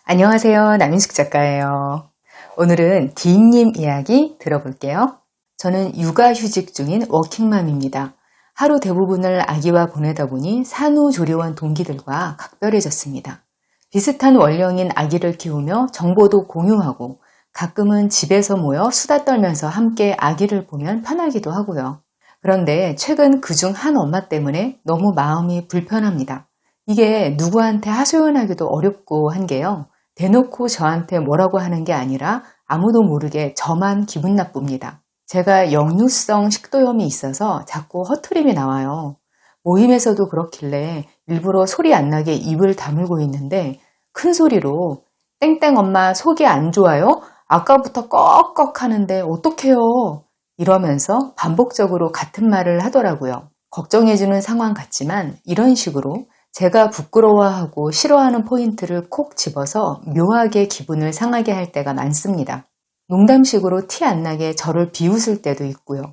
안녕하세요. 남인숙 작가예요. 오늘은 D님 이야기 들어볼게요. 저는 육아휴직 중인 워킹맘입니다. 하루 대부분을 아기와 보내다 보니 산후조리원 동기들과 각별해졌습니다. 비슷한 원령인 아기를 키우며 정보도 공유하고 가끔은 집에서 모여 수다 떨면서 함께 아기를 보면 편하기도 하고요. 그런데 최근 그중 한 엄마 때문에 너무 마음이 불편합니다. 이게 누구한테 하소연하기도 어렵고 한 게요. 대놓고 저한테 뭐라고 하는 게 아니라 아무도 모르게 저만 기분 나쁩니다. 제가 역류성 식도염이 있어서 자꾸 허트림이 나와요. 모임에서도 그렇길래 일부러 소리 안 나게 입을 다물고 있는데 큰 소리로 땡땡 엄마 속이 안 좋아요? 아까부터 꺽꺽 하는데 어떡해요? 이러면서 반복적으로 같은 말을 하더라고요. 걱정해주는 상황 같지만 이런 식으로 제가 부끄러워하고 싫어하는 포인트를 콕 집어서 묘하게 기분을 상하게 할 때가 많습니다. 농담식으로 티 안 나게 저를 비웃을 때도 있고요.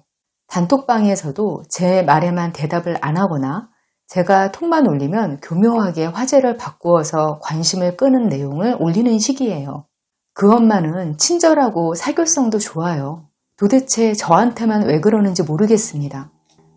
단톡방에서도 제 말에만 대답을 안 하거나 제가 톡만 올리면 교묘하게 화제를 바꾸어서 관심을 끄는 내용을 올리는 시기예요. 그 엄마는 친절하고 사교성도 좋아요. 도대체 저한테만 왜 그러는지 모르겠습니다.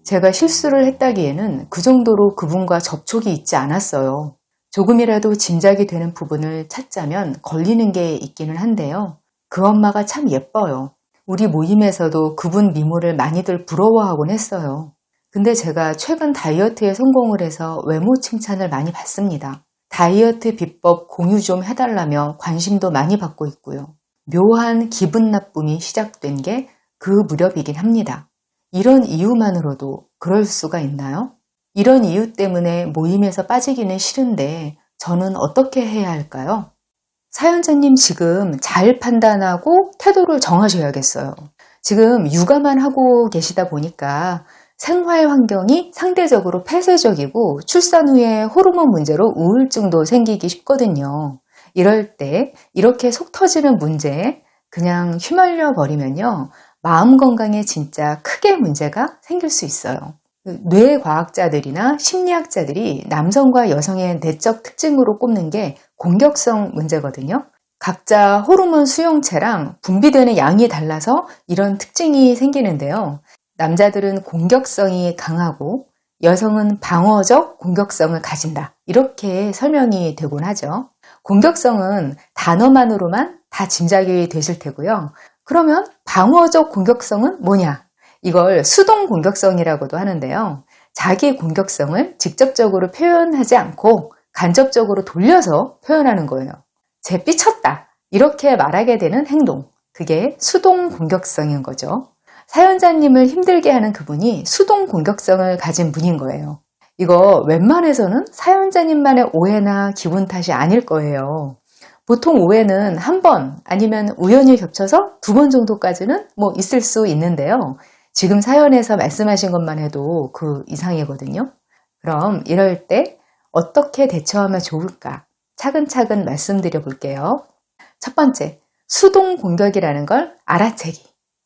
제가 실수를 했다기에는 그 정도로 그분과 접촉이 있지 않았어요. 조금이라도 짐작이 되는 부분을 찾자면 걸리는 게 있기는 한데요. 그 엄마가 참 예뻐요. 우리 모임에서도 그분 미모를 많이들 부러워하곤 했어요. 근데 제가 최근 다이어트에 성공을 해서 외모 칭찬을 많이 받습니다. 다이어트 비법 공유 좀 해달라며 관심도 많이 받고 있고요. 묘한 기분 나쁨이 시작된 게 그 무렵이긴 합니다. 이런 이유만으로도 그럴 수가 있나요? 이런 이유 때문에 모임에서 빠지기는 싫은데 저는 어떻게 해야 할까요? 사연자님 지금 잘 판단하고 태도를 정하셔야겠어요. 지금 육아만 하고 계시다 보니까 생활 환경이 상대적으로 폐쇄적이고 출산 후에 호르몬 문제로 우울증도 생기기 쉽거든요. 이럴 때 이렇게 속 터지는 문제에 그냥 휘말려 버리면요. 마음 건강에 진짜 크게 문제가 생길 수 있어요. 뇌과학자들이나 심리학자들이 남성과 여성의 내적 특징으로 꼽는 게 공격성 문제거든요. 각자 호르몬 수용체랑 분비되는 양이 달라서 이런 특징이 생기는데요. 남자들은 공격성이 강하고 여성은 방어적 공격성을 가진다. 이렇게 설명이 되곤 하죠. 공격성은 단어만으로만 다 짐작이 되실 테고요. 그러면 방어적 공격성은 뭐냐? 이걸 수동 공격성이라고도 하는데요. 자기 공격성을 직접적으로 표현하지 않고 간접적으로 돌려서 표현하는 거예요. 쟤 삐쳤다. 이렇게 말하게 되는 행동. 그게 수동 공격성인 거죠. 사연자님을 힘들게 하는 그분이 수동 공격성을 가진 분인 거예요. 이거 웬만해서는 사연자님만의 오해나 기분 탓이 아닐 거예요. 보통 오해는 한 번 아니면 우연히 겹쳐서 두 번 정도까지는 있을 수 있는데요. 지금 사연에서 말씀하신 것만 해도 그 이상이거든요. 그럼 이럴 때 어떻게 대처하면 좋을까? 차근차근 말씀드려 볼게요. 첫 번째, 수동 공격이라는 걸 알아채기.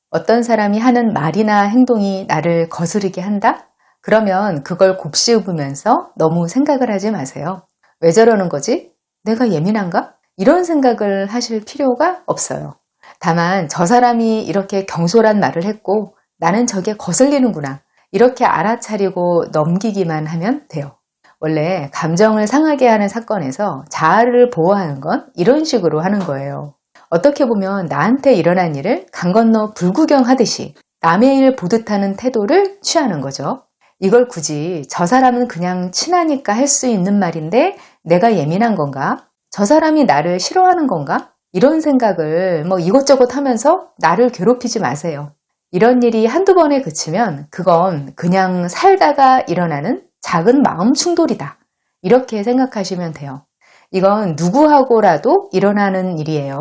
어떤 사람이 하는 말이나 행동이 나를 거스르게 한다? 그러면 그걸 곱씹으면서 너무 생각을 하지 마세요. 왜 저러는 거지? 내가 예민한가? 이런 생각을 하실 필요가 없어요. 다만 저 사람이 이렇게 경솔한 말을 했고 나는 저게 거슬리는구나. 이렇게 알아차리고 넘기기만 하면 돼요. 원래 감정을 상하게 하는 사건에서 자아를 보호하는 건 이런 식으로 하는 거예요. 어떻게 보면 나한테 일어난 일을 강 건너 불구경하듯이 남의 일 보듯 하는 태도를 취하는 거죠. 이걸 굳이 저 사람은 그냥 친하니까 할 수 있는 말인데 내가 예민한 건가? 저 사람이 나를 싫어하는 건가? 이런 생각을 이것저것 하면서 나를 괴롭히지 마세요. 이런 일이 한두 번에 그치면 그건 그냥 살다가 일어나는 작은 마음 충돌이다. 이렇게 생각하시면 돼요. 이건 누구하고라도 일어나는 일이에요.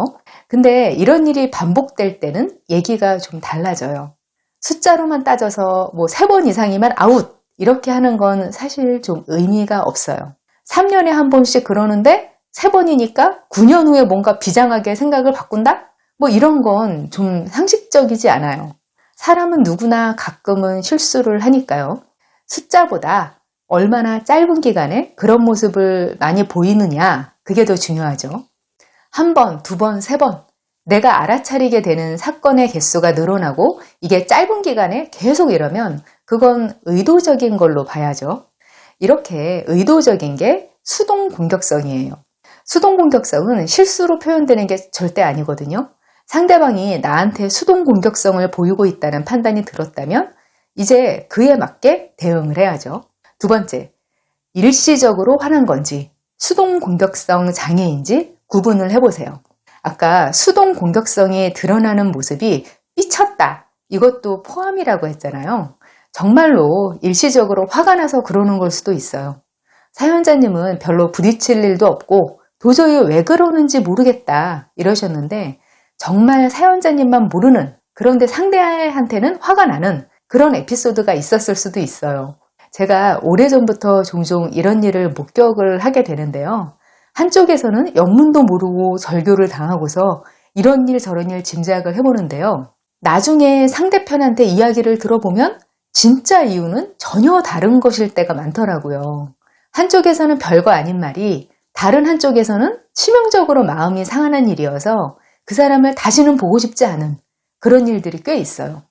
근데 이런 일이 반복될 때는 얘기가 좀 달라져요. 숫자로만 따져서 3번 이상이면 아웃! 이렇게 하는 건 사실 좀 의미가 없어요. 3년에 한 번씩 그러는데 3번이니까 9년 후에 뭔가 비장하게 생각을 바꾼다? 이런 건 좀 상식적이지 않아요. 사람은 누구나 가끔은 실수를 하니까요. 숫자보다 얼마나 짧은 기간에 그런 모습을 많이 보이느냐, 그게 더 중요하죠. 한 번, 두 번, 세 번 내가 알아차리게 되는 사건의 개수가 늘어나고 이게 짧은 기간에 계속 이러면 그건 의도적인 걸로 봐야죠. 이렇게 의도적인 게 수동 공격성이에요. 수동 공격성은 실수로 표현되는 게 절대 아니거든요. 상대방이 나한테 수동 공격성을 보이고 있다는 판단이 들었다면 이제 그에 맞게 대응을 해야죠. 두 번째, 일시적으로 화난 건지 수동 공격성 장애인지 구분을 해보세요. 아까 수동 공격성이 드러나는 모습이 삐쳤다, 이것도 포함이라고 했잖아요. 정말로 일시적으로 화가 나서 그러는 걸 수도 있어요. 사연자님은 별로 부딪힐 일도 없고 도저히 왜 그러는지 모르겠다 이러셨는데 정말 사연자님만 모르는, 그런데 상대한테는 화가 나는 그런 에피소드가 있었을 수도 있어요. 제가 오래전부터 종종 이런 일을 목격을 하게 되는데요. 한쪽에서는 영문도 모르고 절교를 당하고서 이런 일 저런 일 짐작을 해보는데요. 나중에 상대편한테 이야기를 들어보면 진짜 이유는 전혀 다른 것일 때가 많더라고요. 한쪽에서는 별거 아닌 말이 다른 한쪽에서는 치명적으로 마음이 상하는 일이어서 그 사람을 다시는 보고 싶지 않은 그런 일들이 꽤 있어요.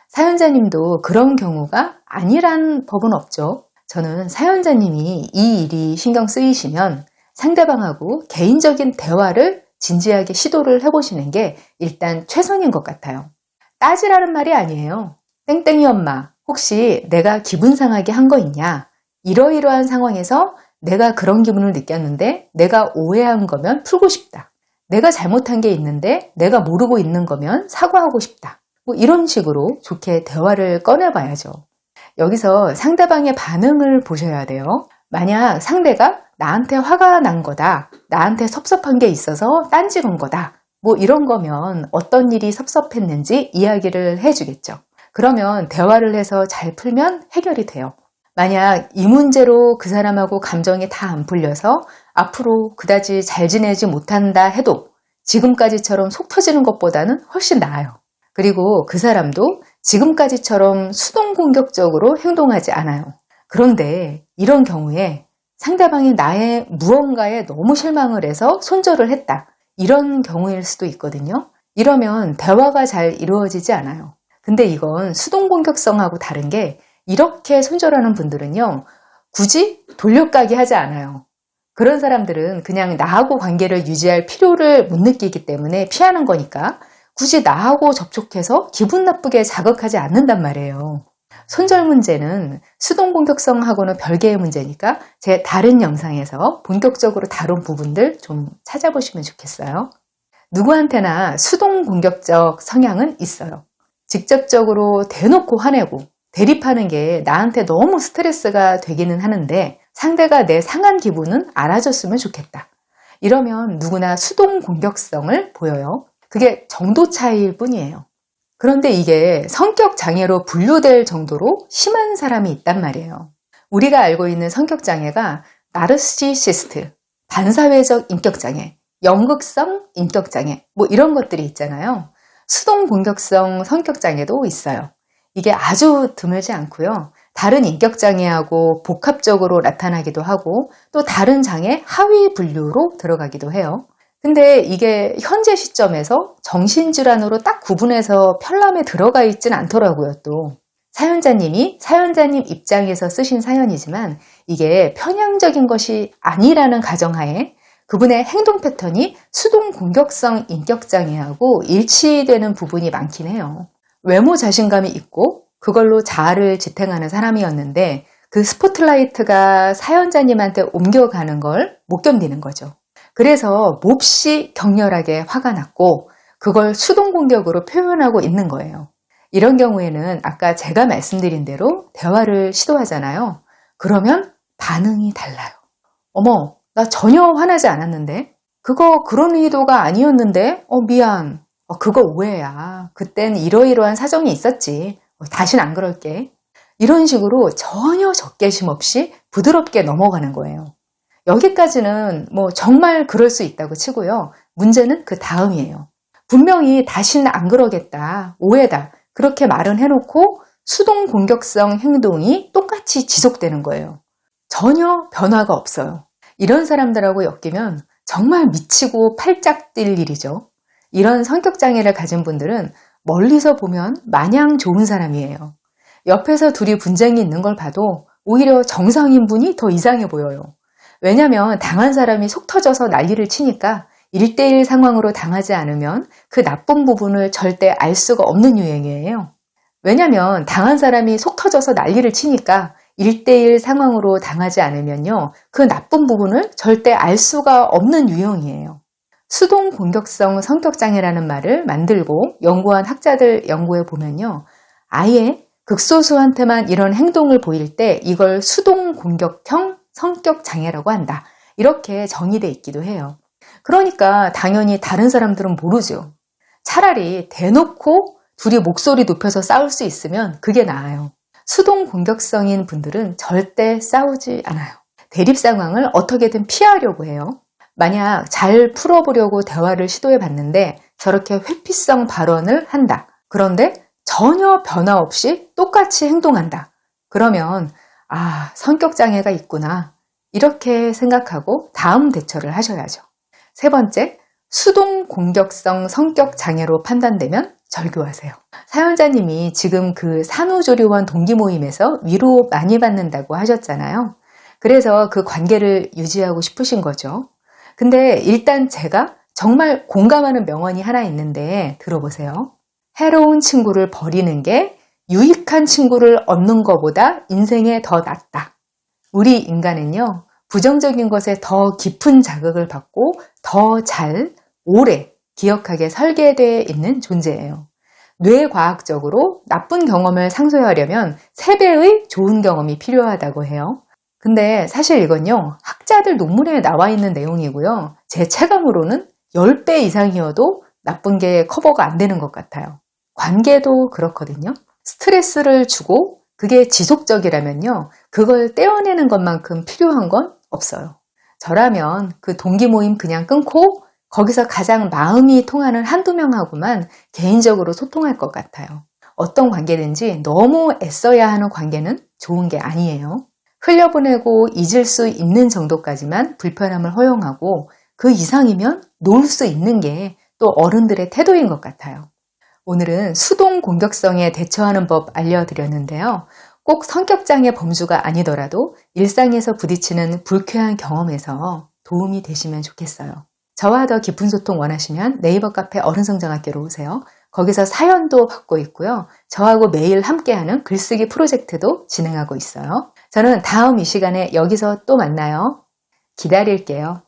사연자님도 그런 경우가 아니란 법은 없죠. 저는 사연자님이 이 일이 신경 쓰이시면 상대방하고 개인적인 대화를 진지하게 시도를 해보시는 게 일단 최선인 것 같아요. 따지라는 말이 아니에요. 땡땡이 엄마, 혹시 내가 기분 상하게 한 거 있냐? 이러이러한 상황에서 내가 그런 기분을 느꼈는데 내가 오해한 거면 풀고 싶다. 내가 잘못한 게 있는데 내가 모르고 있는 거면 사과하고 싶다. 뭐 이런 식으로 좋게 대화를 꺼내봐야죠. 여기서 상대방의 반응을 보셔야 돼요. 만약 상대가 나한테 화가 난 거다, 나한테 섭섭한 게 있어서 딴지 건 거다, 뭐 이런 거면 어떤 일이 섭섭했는지 이야기를 해주겠죠. 그러면 대화를 해서 잘 풀면 해결이 돼요. 만약 이 문제로 그 사람하고 감정이 다 안 풀려서 앞으로 그다지 잘 지내지 못한다 해도 지금까지처럼 속 터지는 것보다는 훨씬 나아요. 그리고 그 사람도 지금까지처럼 수동 공격적으로 행동하지 않아요. 그런데 이런 경우에 상대방이 나의 무언가에 너무 실망을 해서 손절을 했다, 이런 경우일 수도 있거든요. 이러면 대화가 잘 이루어지지 않아요. 근데 이건 수동 공격성하고 다른 게 이렇게 손절하는 분들은요, 굳이 돌려가기 하지 않아요. 그런 사람들은 그냥 나하고 관계를 유지할 필요를 못 느끼기 때문에 피하는 거니까 굳이 나하고 접촉해서 기분 나쁘게 자극하지 않는단 말이에요. 손절 문제는 수동 공격성하고는 별개의 문제니까 제 다른 영상에서 본격적으로 다룬 부분들 좀 찾아보시면 좋겠어요. 누구한테나 수동 공격적 성향은 있어요. 직접적으로 대놓고 화내고 대립하는 게 나한테 너무 스트레스가 되기는 하는데 상대가 내 상한 기분은 알아줬으면 좋겠다. 이러면 누구나 수동 공격성을 보여요. 그게 정도 차이일 뿐이에요. 그런데 이게 성격 장애로 분류될 정도로 심한 사람이 있단 말이에요. 우리가 알고 있는 성격 장애가 나르시시스트, 반사회적 인격 장애, 연극성 인격 장애, 뭐 이런 것들이 있잖아요. 수동 공격성 성격 장애도 있어요. 이게 아주 드물지 않고요. 다른 인격 장애하고 복합적으로 나타나기도 하고 또 다른 장애 하위 분류로 들어가기도 해요. 근데 이게 현재 시점에서 정신질환으로 딱 구분해서 편람에 들어가 있진 않더라고요. 또 사연자님이 사연자님 입장에서 쓰신 사연이지만 이게 편향적인 것이 아니라는 가정하에 그분의 행동 패턴이 수동 공격성 인격장애하고 일치되는 부분이 많긴 해요. 외모 자신감이 있고 그걸로 자아를 지탱하는 사람이었는데 그 스포트라이트가 사연자님한테 옮겨가는 걸 못 견디는 거죠. 그래서 몹시 격렬하게 화가 났고 그걸 수동 공격으로 표현하고 있는 거예요. 이런 경우에는 아까 제가 말씀드린 대로 대화를 시도하잖아요. 그러면 반응이 달라요. 어머, 나 전혀 화나지 않았는데? 그거 그런 의도가 아니었는데? 미안. 그거 오해야. 그땐 이러이러한 사정이 있었지. 다신 안 그럴게. 이런 식으로 전혀 적개심 없이 부드럽게 넘어가는 거예요. 여기까지는 뭐 정말 그럴 수 있다고 치고요. 문제는 그 다음이에요. 분명히 다시는 안 그러겠다, 오해다, 그렇게 말은 해놓고 수동 공격성 행동이 똑같이 지속되는 거예요. 전혀 변화가 없어요. 이런 사람들하고 엮이면 정말 미치고 팔짝 뛸 일이죠. 이런 성격장애를 가진 분들은 멀리서 보면 마냥 좋은 사람이에요. 옆에서 둘이 분쟁이 있는 걸 봐도 오히려 정상인 분이 더 이상해 보여요. 왜냐면 당한 사람이 속 터져서 난리를 치니까 1대1 상황으로 당하지 않으면 그 나쁜 부분을 절대 알 수가 없는 유행이에요. 왜냐면 당한 사람이 속 터져서 난리를 치니까 1대1 상황으로 당하지 않으면요, 그 나쁜 부분을 절대 알 수가 없는 유형이에요. 수동 공격성 성격장애라는 말을 만들고 연구한 학자들 연구에 보면요, 아예 극소수한테만 이런 행동을 보일 때 이걸 수동 공격형 성격장애라고 한다. 이렇게 정의돼 있기도 해요. 그러니까 당연히 다른 사람들은 모르죠. 차라리 대놓고 둘이 목소리 높여서 싸울 수 있으면 그게 나아요. 수동 공격성인 분들은 절대 싸우지 않아요. 대립 상황을 어떻게든 피하려고 해요. 만약 잘 풀어보려고 대화를 시도해 봤는데 저렇게 회피성 발언을 한다. 그런데 전혀 변화 없이 똑같이 행동한다. 그러면 성격장애가 있구나. 이렇게 생각하고 다음 대처를 하셔야죠. 세 번째, 수동 공격성 성격장애로 판단되면 절교하세요. 사연자님이 지금 그 산후조리원 동기 모임에서 위로 많이 받는다고 하셨잖아요. 그래서 그 관계를 유지하고 싶으신 거죠. 근데 일단 제가 정말 공감하는 명언이 하나 있는데 들어보세요. 해로운 친구를 버리는 게 유익한 친구를 얻는 것보다 인생에 더 낫다. 우리 인간은요, 부정적인 것에 더 깊은 자극을 받고 더 잘, 오래 기억하게 설계되어 있는 존재예요. 뇌과학적으로 나쁜 경험을 상쇄하려면 3배의 좋은 경험이 필요하다고 해요. 근데 사실 이건요, 학자들 논문에 나와 있는 내용이고요. 제 체감으로는 10배 이상이어도 나쁜 게 커버가 안 되는 것 같아요. 관계도 그렇거든요. 스트레스를 주고 그게 지속적이라면요, 그걸 떼어내는 것만큼 필요한 건 없어요. 저라면 그 동기 모임 그냥 끊고 거기서 가장 마음이 통하는 한두 명하고만 개인적으로 소통할 것 같아요. 어떤 관계든지 너무 애써야 하는 관계는 좋은 게 아니에요. 흘려보내고 잊을 수 있는 정도까지만 불편함을 허용하고 그 이상이면 놓을 수 있는 게 또 어른들의 태도인 것 같아요. 오늘은 수동 공격성에 대처하는 법 알려드렸는데요. 꼭 성격장애 범주가 아니더라도 일상에서 부딪히는 불쾌한 경험에서 도움이 되시면 좋겠어요. 저와 더 깊은 소통 원하시면 네이버 카페 어른성장학교로 오세요. 거기서 사연도 받고 있고요. 저하고 매일 함께하는 글쓰기 프로젝트도 진행하고 있어요. 저는 다음 이 시간에 여기서 또 만나요. 기다릴게요.